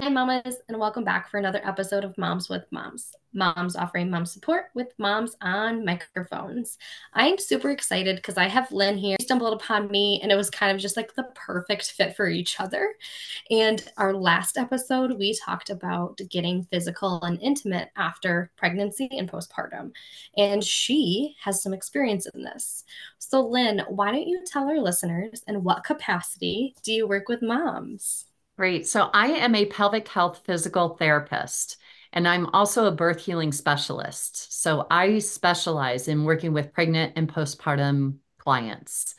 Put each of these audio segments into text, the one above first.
Hi, mamas, and welcome back for another episode of Moms with Moms. Moms offering mom support with moms on microphones. I'm super excited because I have Lynn here. She stumbled upon me, and it was kind of just like the perfect fit for each other. And our last episode, we talked about getting physical and intimate after pregnancy and postpartum. And she has some experience in this. So, Lynn, why don't you tell our listeners in what capacity do you work with moms? Great. So I am a pelvic health physical therapist, and I'm also a birth healing specialist. So I specialize in working with pregnant and postpartum clients.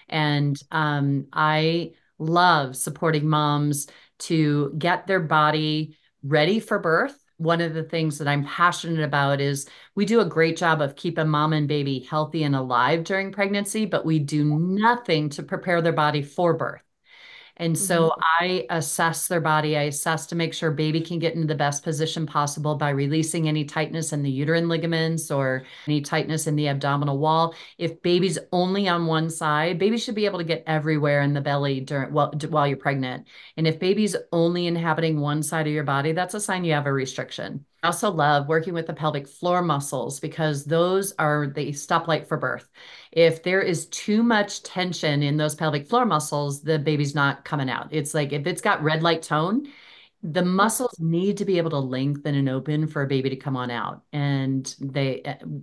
And I love supporting moms to get their body ready for birth. One of the things that I'm passionate about is we do a great job of keeping mom and baby healthy and alive during pregnancy, but we do nothing to prepare their body for birth. And Mhm. so I assess their body. I assess to make sure baby can get into the best position possible by releasing any tightness in the uterine ligaments or any tightness in the abdominal wall. If baby's only on one side, baby should be able to get everywhere in the belly while you're pregnant. And if baby's only inhabiting one side of your body, that's a sign you have a restriction. I also love working with the pelvic floor muscles because those are the stoplight for birth. If there is too much tension in those pelvic floor muscles, the baby's not coming out. It's like if it's got red light tone, the Yep. muscles need to be able to lengthen and open for a baby to come on out. And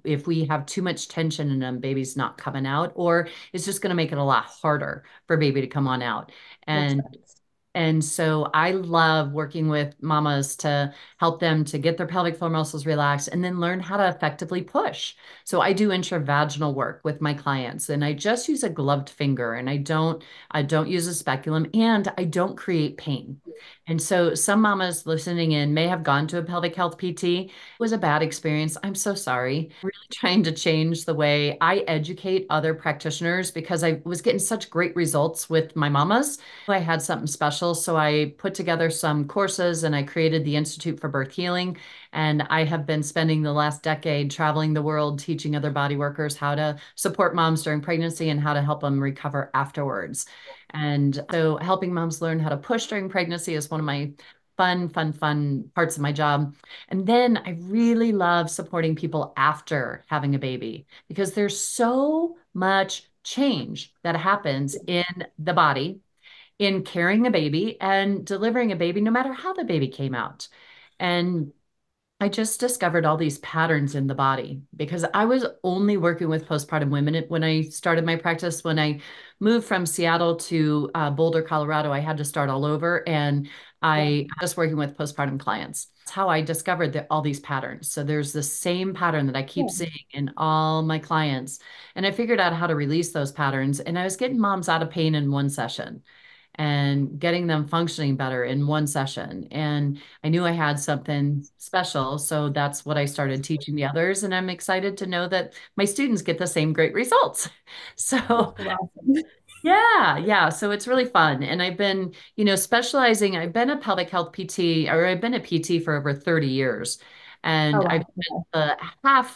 if we have too much tension in them, baby's not coming out, or it's just going to make it a lot harder for baby to come on out. Makes And sense. and so I love working with mamas to help them to get their pelvic floor muscles relaxed and then learn how to effectively push. So I do intravaginal work with my clients and I just use a gloved finger and I don't use a speculum and I don't create pain. And so some mamas listening in may have gone to a pelvic health PT. It was a bad experience. I'm so sorry. Really trying to change the way I educate other practitioners because I was getting such great results with my mamas. I had something special. So I put together some courses and I created the Institute for Birth Healing. And I have been spending the last decade traveling the world teaching other body workers how to support moms during pregnancy and how to help them recover afterwards. And so helping moms learn how to push during pregnancy is one of my fun parts of my job. And then I really love supporting people after having a baby because there's so much change that happens in the body in carrying a baby and delivering a baby, no matter how the baby came out. And I just discovered all these patterns in the body because I was only working with postpartum women when I started my practice. When I moved from Seattle to Boulder, Colorado, I had to start all over, and Yep. I was working with postpartum clients. That's how I discovered all these patterns. So there's the same pattern that I keep Yeah. seeing in all my clients, and I figured out how to release those patterns. And I was getting moms out of pain in one session and getting them functioning better in one session. And I knew I had something special. So that's what I started teaching the others. And I'm excited to know that my students get the same great results. That's So awesome. yeah. So it's really fun. And I've been, specializing. I've been a pelvic health PT, or I've been a PT for over 30 years. Oh, And I've wow. spent Okay.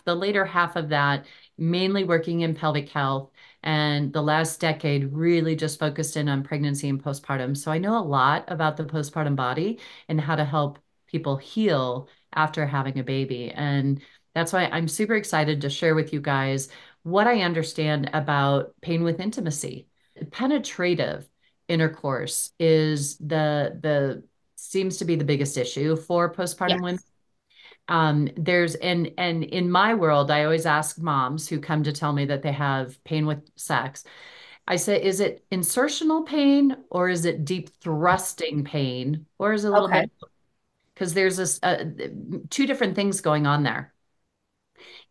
the later half of that, mainly working in pelvic health. And the last decade really just focused in on pregnancy and postpartum. So I know a lot about the postpartum body and how to help people heal after having a baby. And that's why I'm super excited to share with you guys what I understand about pain with intimacy. Penetrative intercourse is the seems to be the biggest issue for postpartum women. Yes. There's and in my world, I always ask moms who come to tell me that they have pain with sex. I say, is it insertional pain or is it deep thrusting pain or is it a little Okay. bit? Because there's two different things going on there.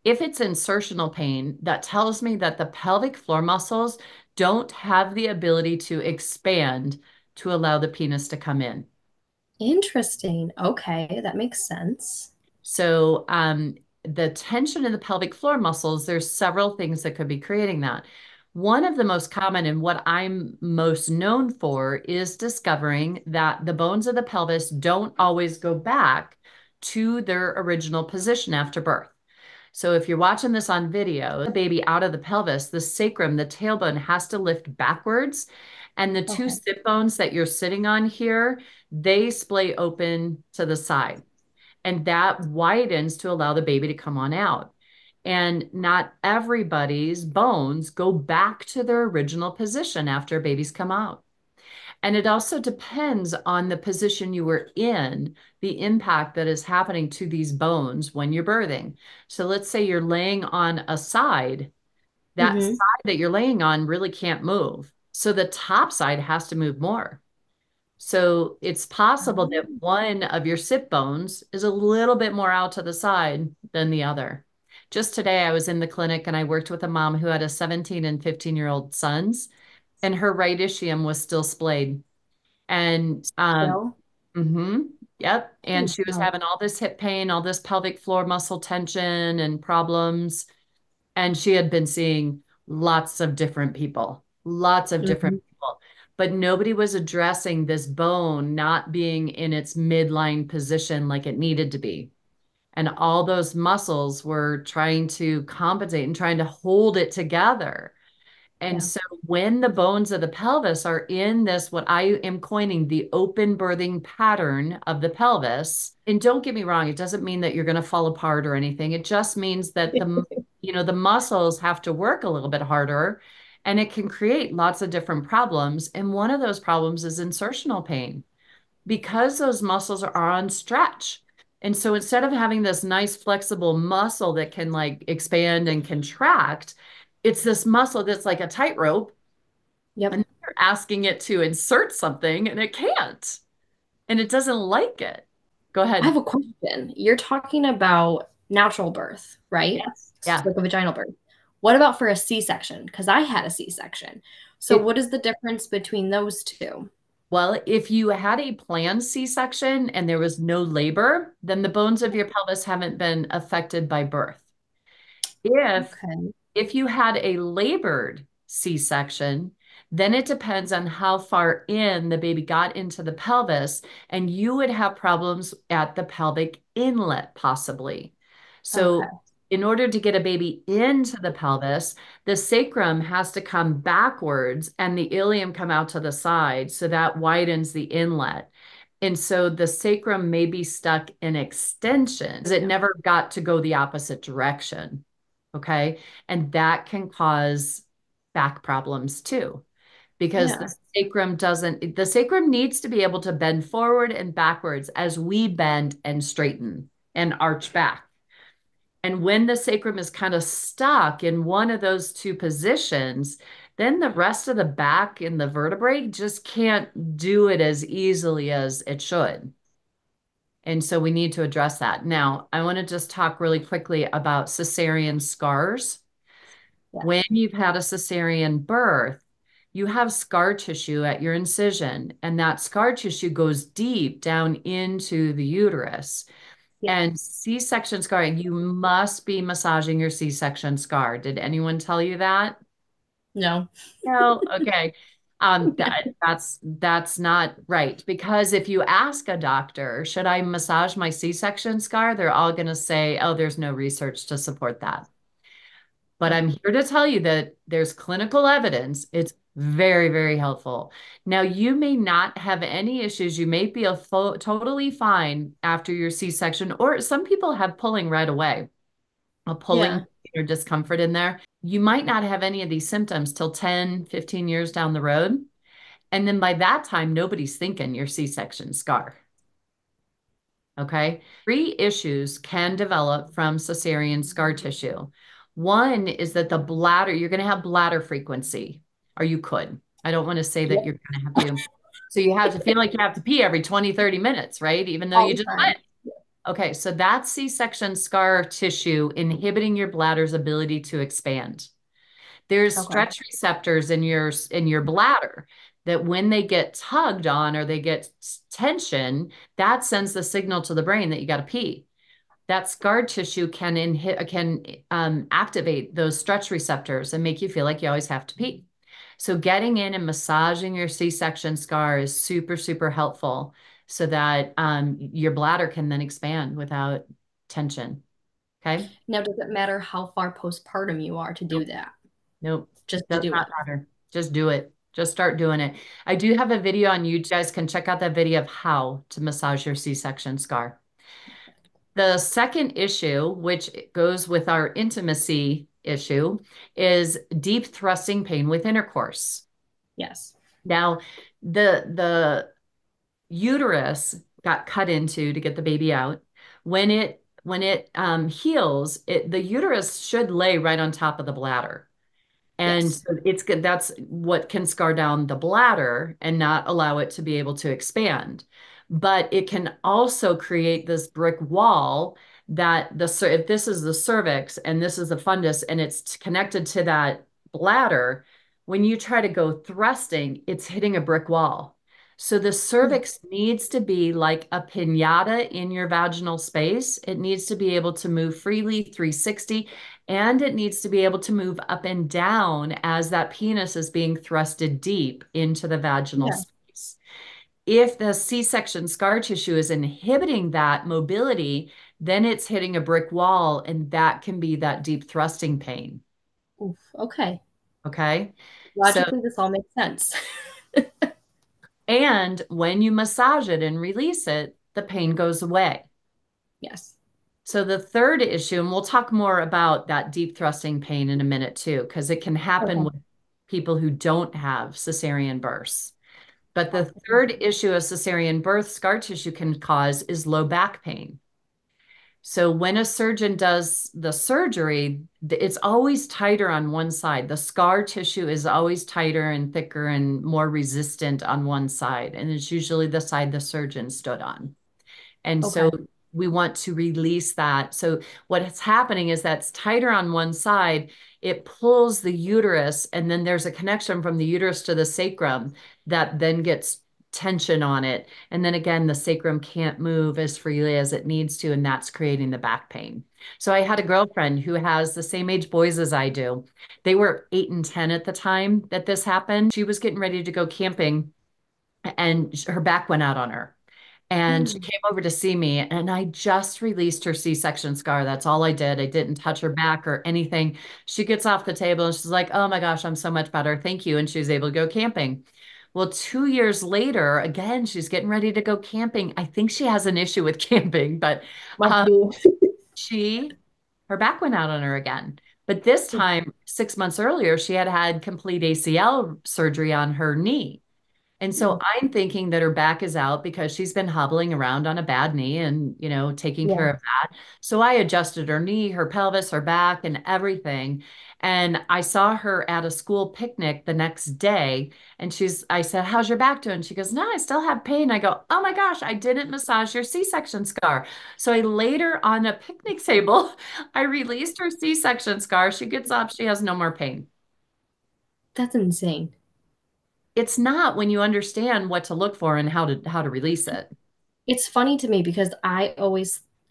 If it's insertional pain, that tells me that the pelvic floor muscles don't have the ability to expand to allow the penis to come in. Interesting. Okay, that makes sense. So, the tension in the pelvic floor muscles, there's several things that could be creating that. One of the most common and what I'm most known for is discovering that the bones of the pelvis don't always go back to their original position after birth. So if you're watching this on video, the baby out of the pelvis, the sacrum, the tailbone has to lift backwards. And the two Okay. sit bones that you're sitting on here, they splay open to the side. And that widens to allow the baby to come on out. And not everybody's bones go back to their original position after babies come out. And it also depends on the position you were in, the impact that is happening to these bones when you're birthing. So let's say you're laying on a side, that Mm-hmm. side that you're laying on really can't move. So the top side has to move more. So it's possible that one of your sit bones is a little bit more out to the side than the other. Just today, I was in the clinic and I worked with a mom who had a 17 and 15-year-old sons, and her right ischium was still splayed. And Still? yep. And Oh, she was God. having all this hip pain, all this pelvic floor muscle tension and problems. And she had been seeing lots of different people, lots of different Mhm. people, but nobody was addressing this bone not being in its midline position like it needed to be. And all those muscles were trying to compensate and trying to hold it together. And Yeah. so when the bones of the pelvis are in this, what I am coining the open birthing pattern of the pelvis, and don't get me wrong, it doesn't mean that you're going to fall apart or anything. It just means that the muscles have to work a little bit harder and it can create lots of different problems. And one of those problems is insertional pain because those muscles are on stretch. And so instead of having this nice flexible muscle that can like expand and contract, it's this muscle that's like a tightrope Yep. and you're asking it to insert something and it can't and it doesn't like it. Go I ahead. have a question. You're talking about natural birth, right? Yes. It's Yeah. like a vaginal birth. What about for a C-section? Because I had a C-section. So If what is the difference between those two? well, if you had a planned C-section and there was no labor, then the bones of your pelvis haven't been affected by birth. If Okay. If you had a labored C-section, then it depends on how far in the baby got into the pelvis, and you would have problems at the pelvic inlet, possibly. So, Okay. in order to get a baby into the pelvis, the sacrum has to come backwards and the ilium come out to the side. So that widens the inlet. And so the sacrum may be stuck in extension because it Yeah. never got to go the opposite direction. Okay. And that can cause back problems too, because Yeah. the sacrum needs to be able to bend forward and backwards as we bend and straighten and arch back. And when the sacrum is kind of stuck in one of those two positions, then the rest of the back in the vertebrae just can't do it as easily as it should. And so we need to address that. Now, I want to just talk really quickly about cesarean scars. When Yes. you've had a cesarean birth, you have scar tissue at your incision, and that scar tissue goes deep down into the uterus. And Yes. C-section scarring, you must be massaging your C-section scar. Did anyone tell you that? No. No. Okay. That's not right because if you ask a doctor, should I massage my C-section scar? They're all going to say, oh, there's no research to support that. But Yeah. I'm here to tell you that there's clinical evidence. It's very, very helpful. Now, you may not have any issues. You may be totally fine after your C-section, or some people have pulling right away, a pulling Yeah. or discomfort in there. You might not have any of these symptoms till 10, 15 years down the road. And then by that time, nobody's thinking your C-section scar. Okay. Three issues can develop from cesarean scar tissue. One is that the bladder, you're going to have bladder frequency, or you could. I don't want to say that you're Yep. going to have to. So you have to feel like you have to pee every 20, 30 minutes, right? Even though All you the just time. went. Okay. So that's C-section scar tissue inhibiting your bladder's ability to expand. There's Okay. stretch receptors in your bladder that when they get tugged on or they get tension, that sends the signal to the brain that you got to pee. That scar tissue can activate those stretch receptors and make you feel like you always have to pee. So getting in and massaging your C-section scar is super, super helpful so that your bladder can then expand without tension. Okay. Now, does it matter how far postpartum you are to do Nope. that? Nope. Just to Does do not it. matter. Just do it. Just start doing it. I do have a video on you guys can check out that video of how to massage your C-section scar. The second issue, which goes with our intimacy issue, is deep thrusting pain with intercourse. Yes. Now, the uterus got cut into to get the baby out. When it heals, the uterus should lay right on top of the bladder. And Yes. so it's good. That's what can scar down the bladder and not allow it to be able to expand. But it can also create this brick wall that if this is the cervix and this is the fundus and it's connected to that bladder, when you try to go thrusting, it's hitting a brick wall. So the Mm. cervix needs to be like a piñata in your vaginal space. It needs to be able to move freely 360, and it needs to be able to move up and down as that penis is being thrusted deep into the vaginal Yeah. space. If the C-section scar tissue is inhibiting that mobility, then it's hitting a brick wall, and that can be that deep thrusting pain. Oof. Okay. Okay. So, Logically, this all makes sense. and when you massage it and release it, the pain goes away. Yes. So the third issue, and we'll talk more about that deep thrusting pain in a minute too, because it can happen Okay. with people who don't have cesarean births. But the Okay. third issue a cesarean birth scar tissue can cause is low back pain. So when a surgeon does the surgery, it's always tighter on one side. The scar tissue is always tighter and thicker and more resistant on one side. And it's usually the side the surgeon stood on. And so Okay. we want to release that. So what's happening is that's tighter on one side. It pulls the uterus, and then there's a connection from the uterus to the sacrum that then gets tension on it. And then again, the sacrum can't move as freely as it needs to, and that's creating the back pain. So I had a girlfriend who has the same age boys as I do. They were 8 and 10 at the time that this happened. She was getting ready to go camping, and her back went out on her. And she Mm. came over to see me, and I just released her C-section scar. That's all I did. I didn't touch her back or anything. She gets off the table and she's like, "Oh my gosh, I'm so much better. Thank you." And she was able to go camping. Well, 2 years later, again, she's getting ready to go camping. I think she has an issue with camping, but Must um, be. she, her back went out on her again. But this time, 6 months earlier, she had had complete ACL surgery on her knee. And so Mm. I'm thinking that her back is out because she's been hobbling around on a bad knee and, taking care Yeah. of that. So I adjusted her knee, her pelvis, her back, and everything. And I saw her at a school picnic the next day. And I said, "How's your back doing?" She goes, "No, I still have pain." I go, "Oh my gosh, I didn't massage your C-section scar." So I laid her on a picnic table. I released her C-section scar. She gets up, she has no more pain. That's insane. It's not when you understand what to look for and how to release it. It's funny to me because I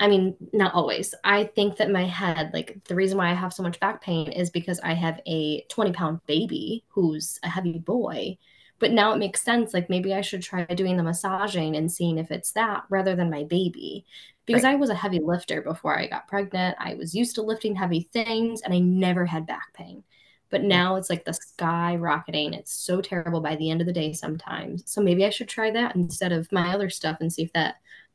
mean, not always. I think that my head, like the reason why I have so much back pain is because I have a 20-pound baby who's a heavy boy. But now it makes sense. Like maybe I should try doing the massaging and seeing if it's that rather than my baby. Because Right. I was a heavy lifter before I got pregnant. I was used to lifting heavy things and I never had back pain. But Yeah. now it's like the skyrocketing. It's so terrible by the end of the day sometimes. So maybe I should try that instead of my other stuff and see if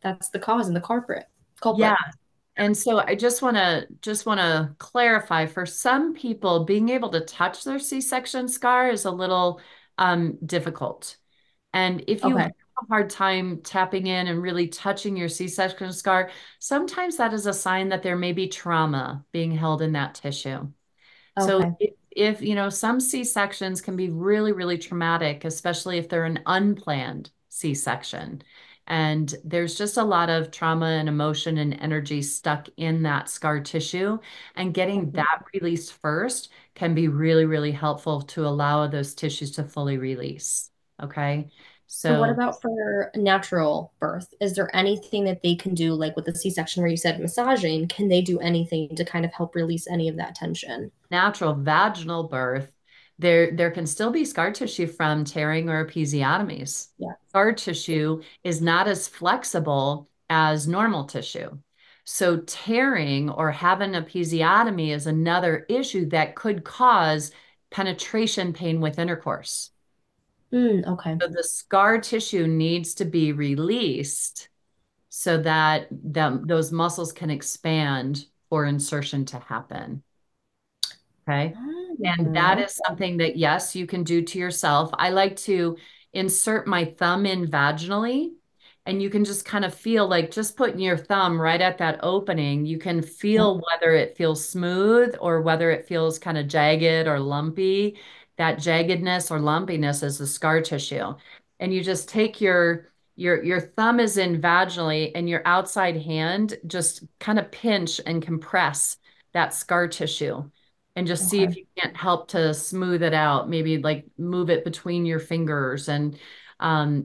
that's the cause and the culprit. Yeah. Culprit. And so I just want to clarify for some people, being able to touch their C-section scar is a little difficult. And if you have Okay. a hard time tapping in and really touching your C-section scar, sometimes that is a sign that there may be trauma being held in that tissue. So Okay. if some C-sections can be really, really traumatic, especially if they're an unplanned C-section. And there's just a lot of trauma and emotion and energy stuck in that scar tissue. And getting Mhm. that released first can be really, really helpful to allow those tissues to fully release. Okay. So what So about for natural birth? Is there anything that they can do, like with the C-section where you said massaging? Can they do anything to kind of help release any of that tension? natural vaginal birth, there can still be scar tissue from tearing or episiotomies. Yeah. Scar tissue is not as flexible as normal tissue. So tearing or having an episiotomy is another issue that could cause penetration pain with intercourse. Okay. So the scar tissue needs to be released so that those muscles can expand for insertion to happen. Okay. And that is Okay. something that, yes, you can do to yourself. I like to insert my thumb in vaginally, and you can just kind of feel like just putting your thumb right at that opening. You can feel whether it feels smooth or whether it feels kind of jagged or lumpy. That jaggedness or lumpiness is the scar tissue. And you just take your thumb is in vaginally, and your outside hand just kind of pinch and compress that scar tissue and just see if Okay. you can't help to smooth it out. Maybe like move it between your fingers and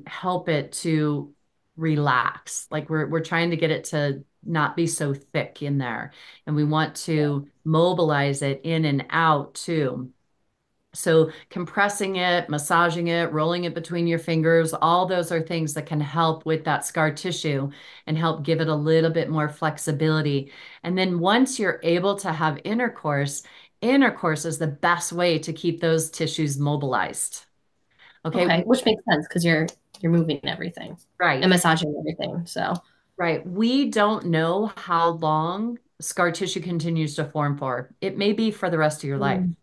help it to relax. Like we're trying to get it to not be so thick in there, and we want to mobilize it in and out too. So compressing it, massaging it, rolling it between your fingers, all those are things that can help with that scar tissue and help give it a little bit more flexibility. And then once you're able to have intercourse, intercourse is the best way to keep those tissues mobilized. Okay, Okay. Which makes sense because you're moving everything and right. massaging everything. So Right. We don't know how long scar tissue continues to form for. It may be for the rest of your life. mm,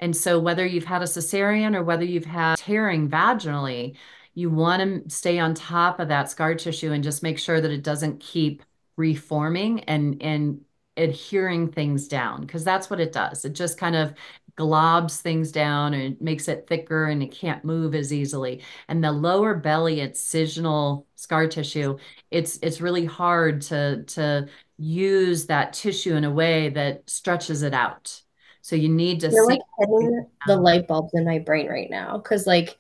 And so whether you've had a cesarean or whether you've had tearing vaginally, you want to stay on top of that scar tissue and just make sure that it doesn't keep reforming and adhering things down because that's what it does. It just kind of globs things down and it makes it thicker and it can't move as easily. And the lower belly incisional scar tissue, it's really hard to use that tissue in a way that stretches it out. So you need to you're see. like hitting the light bulbs in my brain right now because like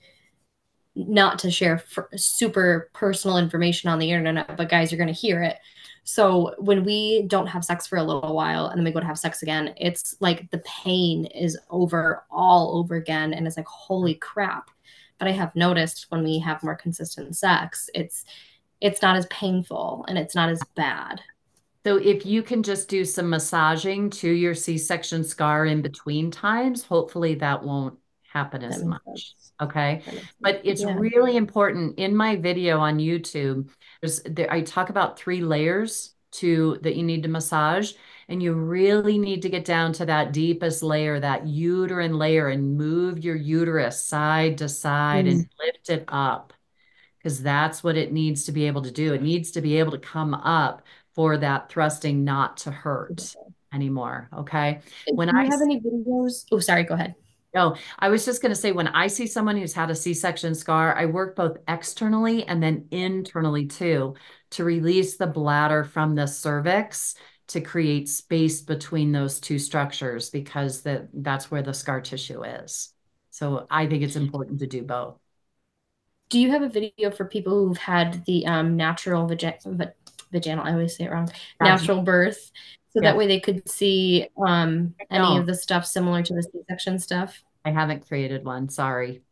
not to share super personal information on the internet, but guys, you're going to hear it. So when we don't have sex for a little while and then we go to have sex again, it's like the pain is over all over again. And it's like, holy crap. But I have noticed when we have more consistent sex, it's not as painful and it's not as bad. So if you can just do some massaging to your C-section scar in between times, hopefully that won't happen That as makes much. sense. Okay. That makes sense. But it's Yeah. really important in my video on YouTube, I talk about 3 layers that you need to massage, and you really need to get down to that deepest layer, that uterine layer, and move your uterus side to side and Mm, lift it up because that's what it needs to be able to do. It needs to be able to come up for that thrusting not to hurt anymore. Okay. do When you I have any videos? Oh, sorry, go ahead. Oh, I was just going to say, when I see someone who's had a C-section scar, I work both externally and then internally too, to release the bladder from the cervix to create space between those two structures because that's where the scar tissue is. So I think it's important to do both. Do you have a video for people who've had the natural vaginal, I always say it wrong, Gotcha. natural birth, so that Yep. way they could see I any of don't. the stuff similar to the C-section stuff? I haven't created one. Sorry.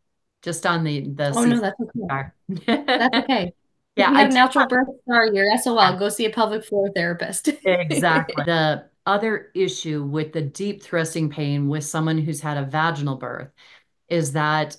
Just on the Oh no, C that's okay. scar. That's okay. If Yeah, you I have do. natural birth, sorry, you're SOL. Go see a pelvic floor therapist. Exactly. The other issue with the deep thrusting pain with someone who's had a vaginal birth is that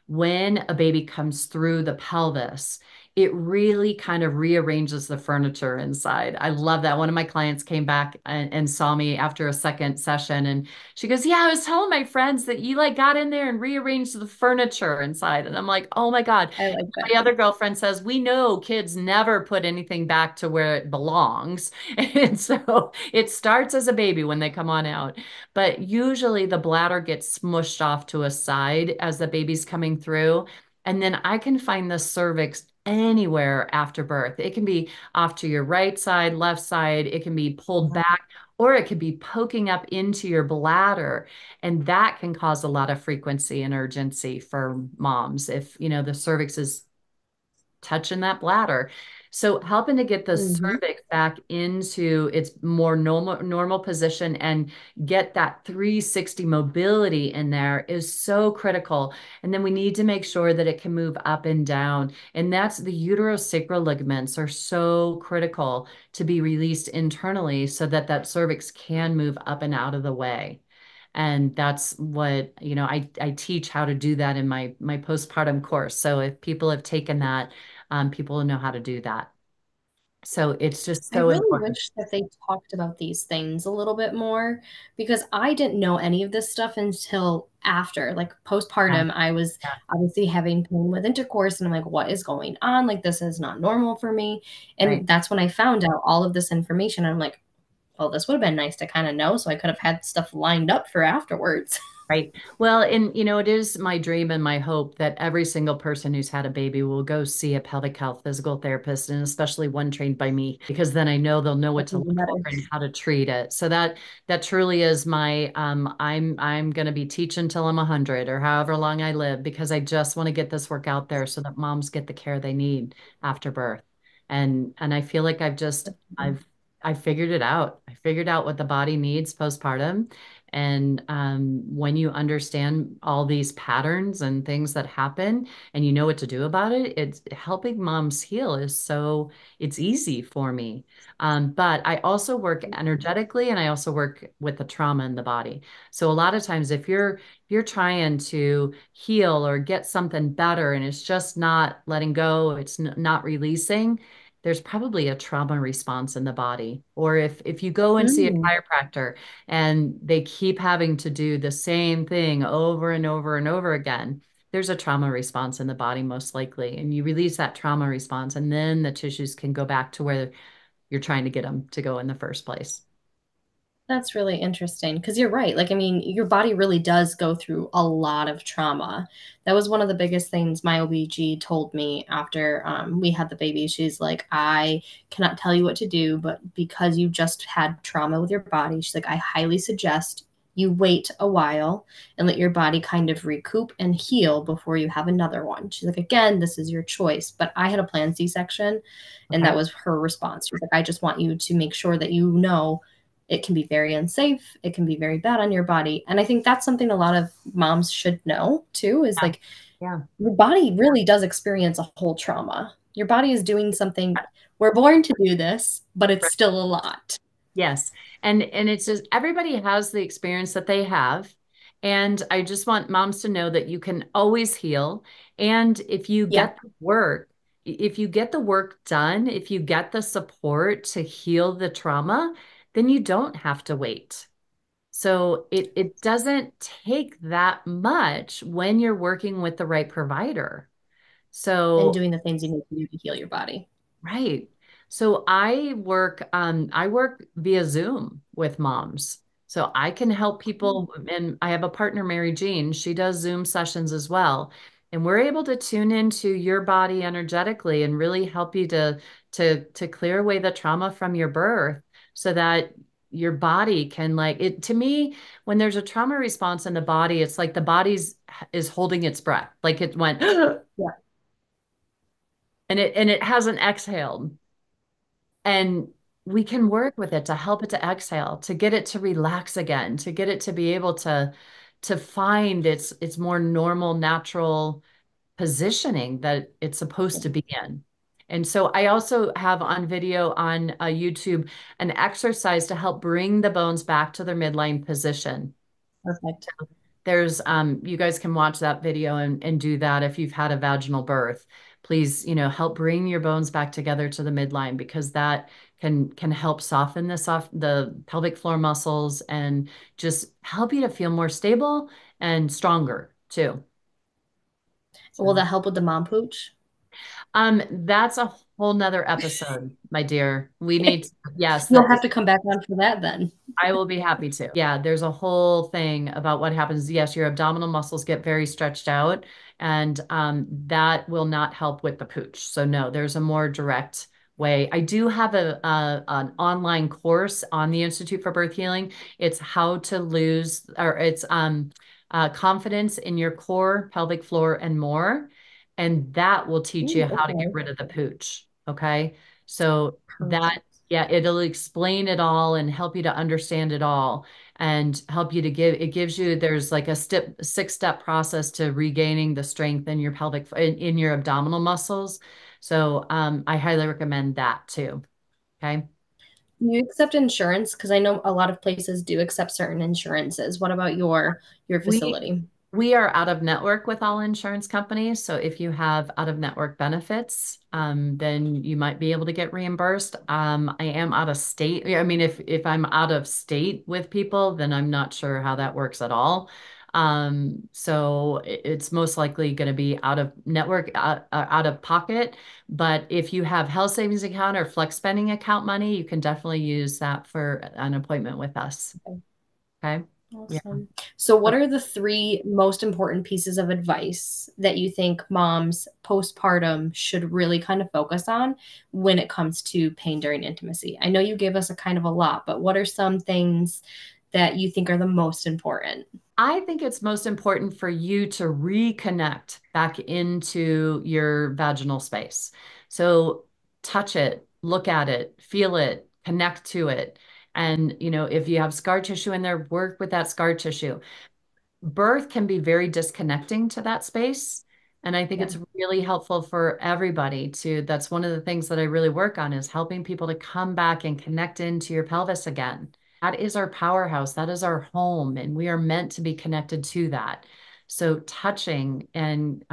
when a baby comes through the pelvis, it really kind of rearranges the furniture inside. I love that. One of my clients came back and saw me after a second session, and she goes, "Yeah, I was telling my friends that you like got in there and rearranged the furniture inside." And I'm like, "Oh my God." I like that. My other girlfriend says, "We know kids never put anything back to where it belongs." And so it starts as a baby when they come on out. But usually the bladder gets smushed off to a side as the baby's coming through. And then I can find the cervix anywhere after birth. It can be off to your right side, left side, it can be pulled back, or it could be poking up into your bladder. And that can cause a lot of frequency and urgency for moms if, the cervix is touching that bladder. So helping to get the Hmm. cervix back into its more normal position and get that 360 mobility in there is so critical. And then we need to make sure that it can move up and down. And that's the uterosacral ligaments are so critical to be released internally so that that cervix can move up and out of the way. And that's what, I teach how to do that in my postpartum course. So if people have taken that, people will know how to do that. So it's just I so really important. wish that they talked about these things a little bit more because I didn't know any of this stuff until after, like Yeah, postpartum. I was yeah, obviously having pain with intercourse, and I'm like, what is going on? Like, this is not normal for me. right. And that's when I found out all of this information. I'm like, well, this would have been nice to kind of know so I could have had stuff lined up for afterwards. Right. Well, and it is my dream and my hope that every single person who's had a baby will go see a pelvic health physical therapist, and especially one trained by me, because then I know they'll know what That's to even look for better. and how to treat it. So that truly is my I'm going to be teaching till I'm 100 or however long I live, because I just want to get this work out there so that moms get the care they need after birth. And I feel like I've figured it out. I figured out what the body needs postpartum. And when you understand all these patterns and things that happen and you know what to do about it, it's helping moms heal is so it's easy for me. But I also work energetically and I also work with the trauma in the body. So a lot of times if you're trying to heal or get something better and it's just not letting go, it's not releasing, there's probably a trauma response in the body. Or if you go and see a Mm, chiropractor and they keep having to do the same thing over and over and over again, there's a trauma response in the body most likely. And you release that trauma response, and then the tissues can go back to where you're trying to get them to go in the first place. that's really interesting because you're right. Like, I mean, your body really does go through a lot of trauma. That was one of the biggest things my OBG told me after we had the baby. She's like, I cannot tell you what to do, but because you just had trauma with your body, she's like, I highly suggest you wait a while and let your body kind of recoup and heal before you have another one. She's like, again, this is your choice. But I had a planned C-section, and that Okay. was her response. She was like, I just want you to make sure that you know it can be very unsafe, it can be very bad on your body. And I think that's something a lot of moms should know too, is Yeah. like Yeah. your body really does experience a whole trauma. Your body is doing something, we're born to do this, but it's still a lot. Yes. And it's just everybody has the experience that they have. And I just want moms to know that you can always heal. And if you Yeah. get the work, if you get the work done, if you get the support to heal the trauma, then you don't have to wait. So it doesn't take that much when you're working with the right provider. And So doing the things you need to do to heal your body. right. So I work via Zoom with moms. So I can help people, and I have a partner, Mary Jean. She does Zoom sessions as well. And we're able to tune into your body energetically and really help you to clear away the trauma from your birth so that your body can, like, it to me, when there's a trauma response in the body, it's like the body's is holding its breath. Like it went Yeah. and it hasn't exhaled. And we can work with it to help it to exhale, to get it to relax again, to get it to be able to find its more normal, natural positioning that it's supposed to be in. And so I also have on video on YouTube an exercise to help bring the bones back to their midline position. Perfect. There's you guys can watch that video and do that if you've had a vaginal birth. Please, help bring your bones back together to the midline, because that can help soften the pelvic floor muscles and just help you to feel more stable and stronger too. Will So that help with the mom pooch? that's a whole nother episode, my dear. We need to, yes, You'll that have to come back on for that then. I will be happy to. Yeah, there's a whole thing about what happens. Yes, your abdominal muscles get very stretched out, and that will not help with the pooch. So no, there's a more direct way. I do have an online course on the Institute for Birth Healing. It's how to lose, or it's confidence in your core, pelvic floor, and more, and that will teach you Ooh, how to get okay. rid of the pooch. Okay. So that, Perfect. yeah, it'll explain it all and help you to understand it all and help you to it gives you, there's like a six-step process to regaining the strength in your pelvic, in your abdominal muscles. So I highly recommend that too. Okay. Do you accept insurance? Because I know a lot of places do accept certain insurances. What about your We facility? we are out of network with all insurance companies. So if you have out of network benefits, then you might be able to get reimbursed. I am out of state. I mean, if I'm out of state with people, then I'm not sure how that works at all. So it's most likely going to be out of network, out of pocket. But if you have health savings account or flex spending account money, you can definitely use that for an appointment with us. Okay. Yeah. Awesome. So, what are the three most important pieces of advice that you think moms postpartum should really kind of focus on when it comes to pain during intimacy? I know you gave us a kind of a lot, but what are some things that you think are the most important? I think it's most important for you to reconnect back into your vaginal space. So touch it, look at it, feel it, connect to it. And, if you have scar tissue in there, work with that scar tissue. Birth can be very disconnecting to that space. And I think Yeah, it's really helpful for everybody to, that's one of the things that I really work on is helping people to come back and connect into your pelvis again. That is our powerhouse. That is our home. And we are meant to be connected to that. So touching and,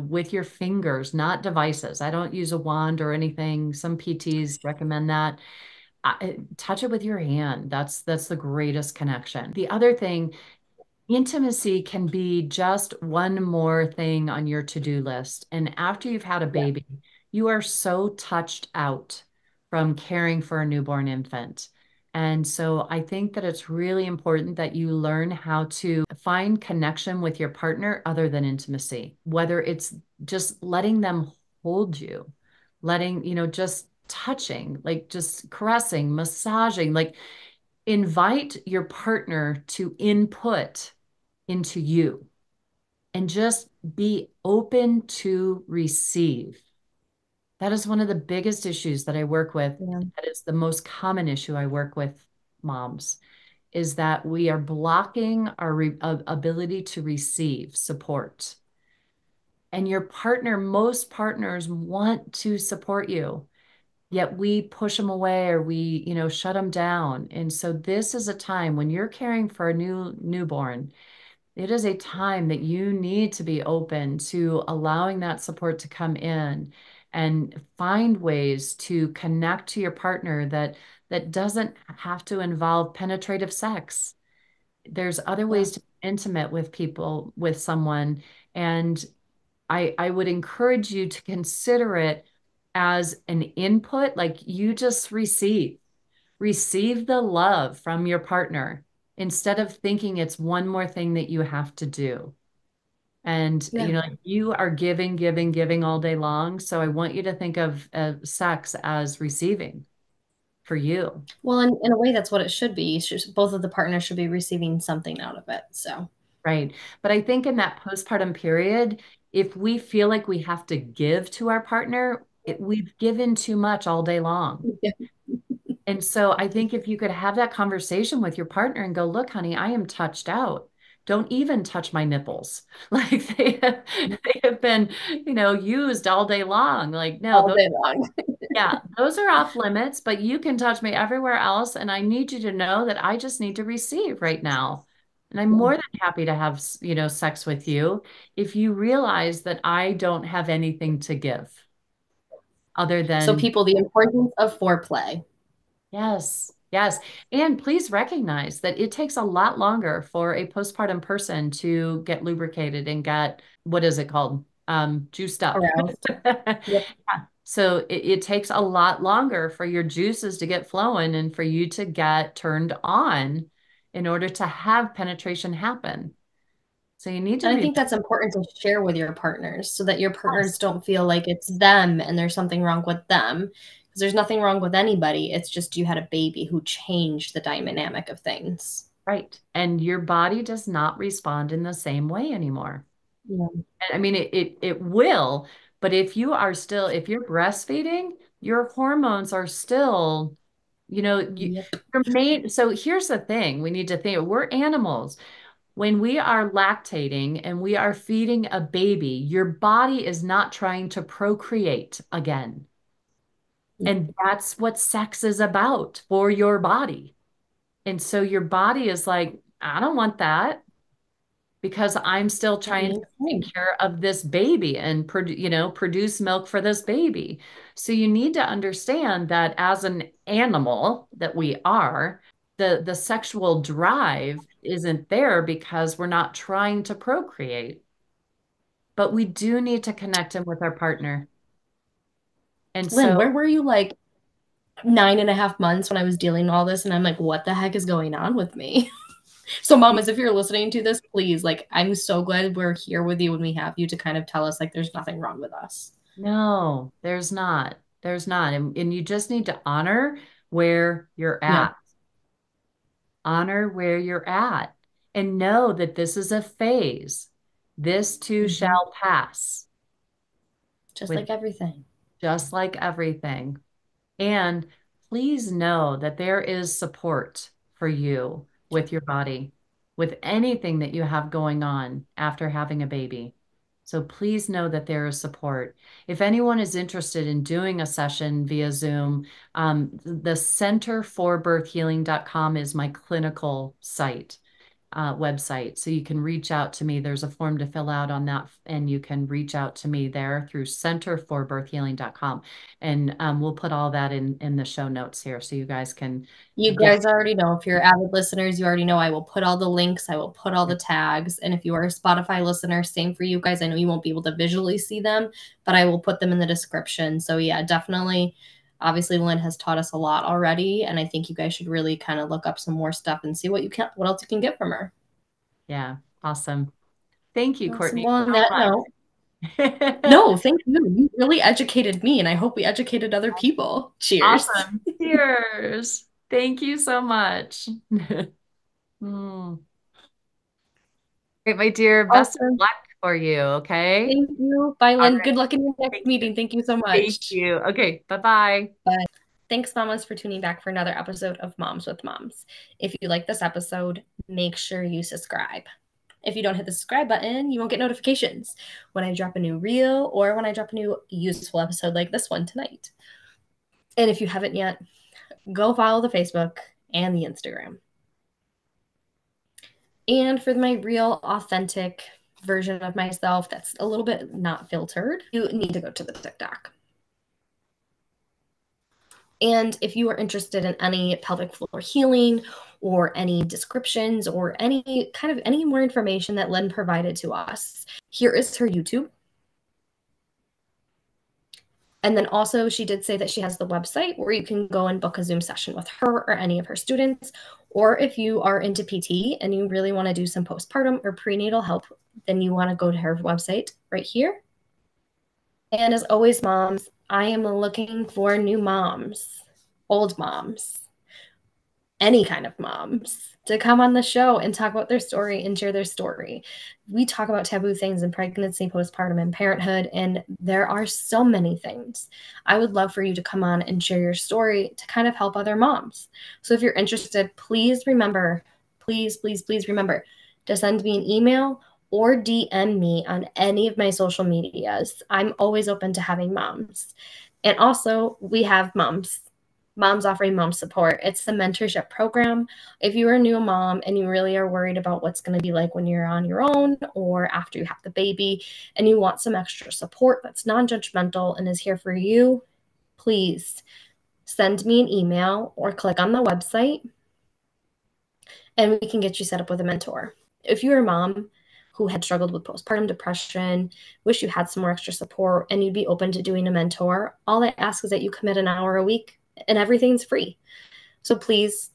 with your fingers, not devices. I don't use a wand or anything. Some PTs recommend that. Touch it with your hand. That's the greatest connection. The other thing, intimacy can be just one more thing on your to-do list. And after you've had a yeah, baby, you are so touched out from caring for a newborn infant. And so I think that it's really important that you learn how to find connection with your partner other than intimacy, whether it's just letting them hold you, letting, just touching, like just caressing, massaging, like invite your partner to input into you and just be open to receive. That is one of the biggest issues that I work with. yeah, That is the most common issue I work with moms is that we are blocking our ability to receive support. And your partner, most partners want to support you, yet we push them away or we, shut them down. And so this is a time when you're caring for a newborn. It is a time that you need to be open to allowing that support to come in and find ways to connect to your partner that doesn't have to involve penetrative sex. There's other yeah, ways to be intimate with people, with someone, and I would encourage you to consider it as an input, like you just receive the love from your partner instead of thinking it's one more thing that you have to do. And, yeah. like you are giving, giving, giving all day long. So I want you to think of sex as receiving for you. Well, in a way, that's what it should be. Both of the partners should be receiving something out of it. So, Right. But I think in that postpartum period, if we feel like we have to give to our partner, we've given too much all day long. yeah, And so I think if you could have that conversation with your partner and go, look, honey, I am touched out. Don't even touch my nipples. Like they have been, used all day long. Like, no, all those, day long. yeah, those are off limits, but you can touch me everywhere else. And I need you to know that I just need to receive right now. And I'm more than happy to have, sex with you if you realize that I don't have anything to give other So, than people, the importance of foreplay. yes, yes. And please recognize that it takes a lot longer for a postpartum person to get lubricated and get, what is it called? Juiced up. Aroused. Yep. Yeah. So it takes a lot longer for your juices to get flowing and for you to get turned on in order to have penetration happen. So you need to And I relax. think that's important to share with your partners so that your partners don't feel like it's them and there's something wrong with them. Because there's nothing wrong with anybody. It's just you had a baby who changed the dynamic of things. Right. And your body does not respond in the same way anymore. Yeah. I mean, it will, But if you're breastfeeding, your hormones are still, Yep. so here's the thing we need to think, we're animals. When we are lactating and we are feeding a baby, your body is not trying to procreate again. And that's what sex is about for your body. And so your body is like, I don't want that because I'm still trying to take care of this baby and produce milk for this baby. So you need to understand that as an animal that we are, the sexual drive isn't there because we're not trying to procreate. But we do need to connect him with our partner. And Lynn, so where were you like 9.5 months when I was dealing with all this? And I'm like, what the heck is going on with me? So, mamas, if you're listening to this, please, like, I'm so glad we're here with you when we have you to kind of tell us, like, there's nothing wrong with us. no, there's not. There's not. And you just need to where you're Yeah. at. Honor where you're at and know that this is a phase. This too Hmm. shall pass Just with like everything. just like everything. And please know that there is support for you with your body, with anything that you have going on after having a baby. So please know that there is support. If anyone is interested in doing a session via Zoom, the centerforbirthhealing.com is my clinical site. Website. So you can reach out to me. There's a form to fill out on that, and you can reach out to me there through centerforbirthhealing.com. And we'll put all that in the show notes here so you guys can You get. guys already know. If you're avid listeners, you already know I will put all the links, I will put all the tags. And if you are a Spotify listener, same for you guys. I know you won't be able to visually see them, but I will put them in the description. So, yeah, definitely. Obviously, Lynn has taught us a lot already. And I think you guys should really kind of look up some more stuff and see what else you can get from her. Yeah, awesome. Thank you, Awesome. Courtney, Well, on that note, so no, thank you. You really educated me, and I hope we educated other people. much. Cheers. Awesome. Cheers. Thank you so much. Mm. Great, my dear. Best of Awesome. luck for you. Okay. Thank you. Bye, All Lynn. right. Good luck in your next Thank you. meeting. Thank you so Thank much. you. Okay. Bye-bye. Bye. Thanks, mamas, for tuning back for another episode of Moms with Moms. If you like this episode, make sure you subscribe. If you don't hit the subscribe button, you won't get notifications when I drop a new reel or when I drop a new useful episode like this one tonight. And if you haven't yet, go follow the Facebook and the Instagram. And for my real, authentic version of myself that's a little bit not filtered, you need to go to the TikTok. And if you are interested in any pelvic floor healing or any descriptions or any more information that Lynn provided to us, here is her YouTube. And then also, she did say that she has the website where you can go and book a Zoom session with her or any of her students. Or if you are into PT and you really want to do some postpartum or prenatal help, then you want to go to her website right here. And as always, moms, I am looking for new moms, old moms, any kind of moms to come on the show and talk about their story and share their story. We talk about taboo things in pregnancy, postpartum, and parenthood, and there are so many things. I would love for you to come on and share your story to kind of help other moms. So if you're interested, please remember, please remember to send me an email or DM me on any of my social medias. I'm always open to having moms. And also, we have moms offering mom support. It's the mentorship program. If you are a new mom and you really are worried about what's going to be like when you're on your own or after you have the baby and you want some extra support that's non-judgmental and is here for you, please send me an email or click on the website and we can get you set up with a mentor. If you're a mom who had struggled with postpartum depression, wish you had some more extra support, and you'd be open to doing a mentor, all I ask is that you commit an hour a week and everything's free. So please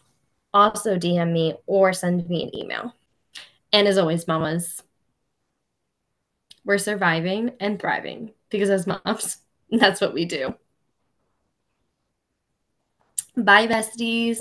also DM me or send me an email. And as always, mamas, we're surviving and thriving because as moms, that's what we do. Bye, besties.